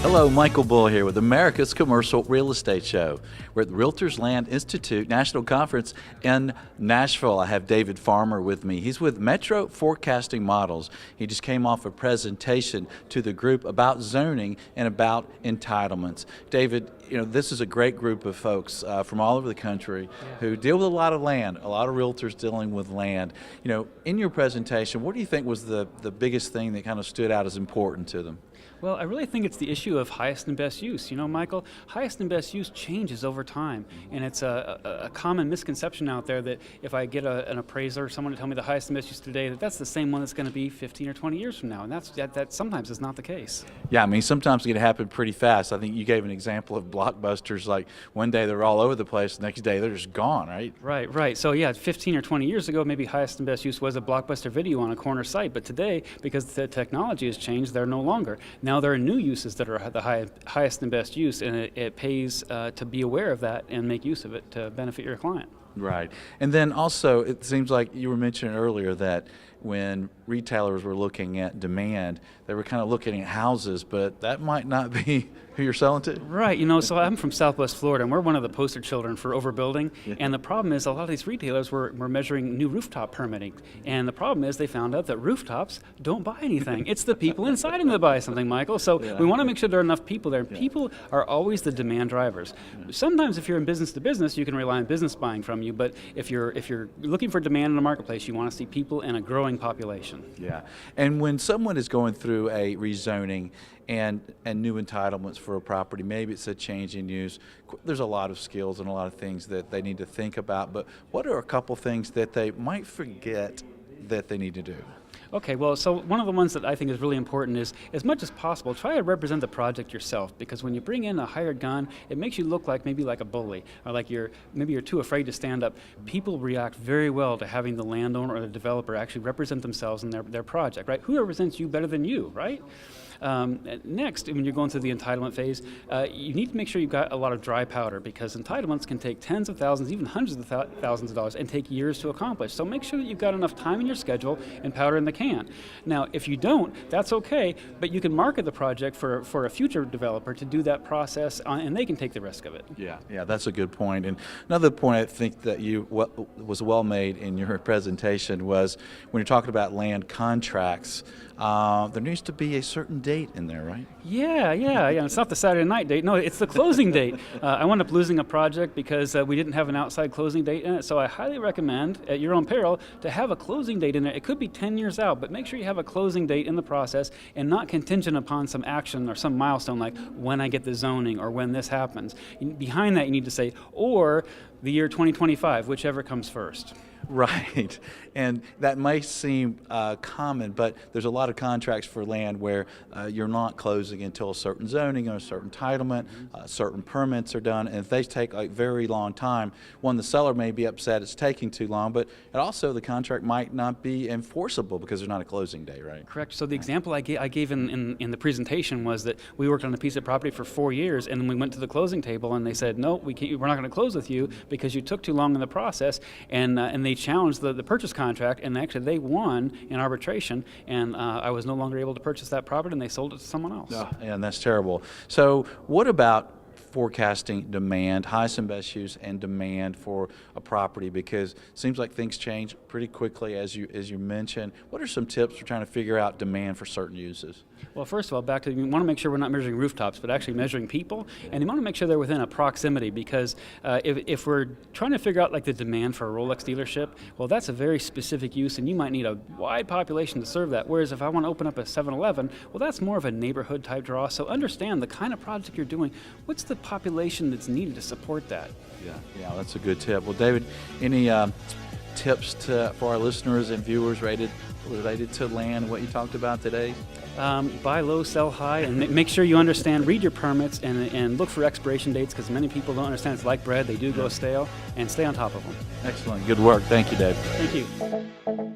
Hello, Michael Bull here with America's Commercial Real Estate Show. We're at the Realtors Land Institute National Conference in Nashville. I have David Farmer with me. He's with Metro Forecasting Models. He just came off a presentation to the group about zoning and about entitlements. David, you know, this is a great group of folks from all over the country who deal with a lot of land, a lot of realtors dealing with land. You know, in your presentation, what do you think was the biggest thing that kind of stood out as important to them? Well, I really think it's the issue of highest and best use. You know, Michael, highest and best use changes over time. And it's a common misconception out there that if I get an appraiser or someone to tell me the highest and best use today, that's the same one that's going to be 15 or 20 years from now. And that sometimes is not the case. Yeah, I mean, sometimes it can happen pretty fast. I think you gave an example of blockbusters, like one day they're all over the place, the next day they're just gone, right? Right. So yeah, 15 or 20 years ago, maybe highest and best use was a blockbuster video on a corner site. But today, because the technology has changed, they're no longer. Now there are new uses that are the highest and best use, and it pays to be aware of that and make use of it to benefit your client. Right. And then also, it seems like you were mentioning earlier that when retailers were looking at demand, they were kind of looking at houses, but that might not be who you're selling to. Right. You know, so I'm from Southwest Florida, and we're one of the poster children for overbuilding. Yeah. And the problem is a lot of these retailers were measuring new rooftop permitting. And the problem is they found out that rooftops don't buy anything. It's the people inside them that buy something, Michael. So we want to make sure there are enough people there. Yeah. People are always the demand drivers. Sometimes if you're in business to business, you can rely on business buying from you. But if you're looking for demand in the marketplace, you want to see people in a growing population. Yeah. And when someone is going through a rezoning and new entitlements for a property, maybe it's a change in use, there's a lot of skills and a lot of things that they need to think about, but what are a couple things that they might forget that they need to do? Okay, well, so one of the ones that I think is really important is, as much as possible, try to represent the project yourself, because when you bring in a hired gun, it makes you look like maybe like a bully, or like maybe you're too afraid to stand up. People react very well to having the landowner or the developer actually represent themselves in their project, right? Who represents you better than you, right? Next, when you're going through the entitlement phase, you need to make sure you've got a lot of dry powder, because entitlements can take tens of thousands, even hundreds of thousands of dollars, and take years to accomplish. So make sure that you've got enough time in your schedule and powder in the can. Now, if you don't, that's okay, but you can market the project for a future developer to do that process, and they can take the risk of it. Yeah, that's a good point. And another point I think that was well made in your presentation was when you're talking about land contracts, there needs to be a certain date in there, right? Yeah. It's not the Saturday night date. No, it's the closing date. I wound up losing a project because we didn't have an outside closing date in it. So I highly recommend, at your own peril, to have a closing date in there. It could be 10 years out, but make sure you have a closing date in the process and not contingent upon some action or some milestone like when I get the zoning or when this happens. Behind that, you need to say, or the year 2025, whichever comes first. Right, and that may seem common, but there's a lot of contracts for land where you're not closing until a certain zoning or a certain entitlement, certain permits are done, and if they take a very long time, one, the seller may be upset it's taking too long, but also the contract might not be enforceable because there's not a closing date, right? Correct. So the example I gave in the presentation was that we worked on a piece of property for 4 years, and then we went to the closing table, and they said, no, we're not going to close with you because you took too long in the process, and they challenged the purchase contract, and actually they won in arbitration, and I was no longer able to purchase that property, and they sold it to someone else. Oh, and that's terrible. So what about forecasting demand, highest and best use, and demand for a property, because it seems like things change pretty quickly as you mentioned. What are some tips for trying to figure out demand for certain uses? Well, first of all, back to you want to make sure we're not measuring rooftops, but actually measuring people, and you want to make sure they're within a proximity, because if we're trying to figure out like the demand for a Rolex dealership, well, that's a very specific use, and you might need a wide population to serve that. Whereas if I want to open up a 7-Eleven, well, that's more of a neighborhood type draw. So understand the kind of project you're doing. What's the population that's needed to support that? Yeah, that's a good tip. Well, David, any tips for our listeners and viewers related to land, what you talked about today? Buy low, sell high, and make sure you understand, read your permits, and look for expiration dates, because many people don't understand it's like bread. They do go stale, and stay on top of them. Excellent. Good work. Thank you, Dave. Thank you.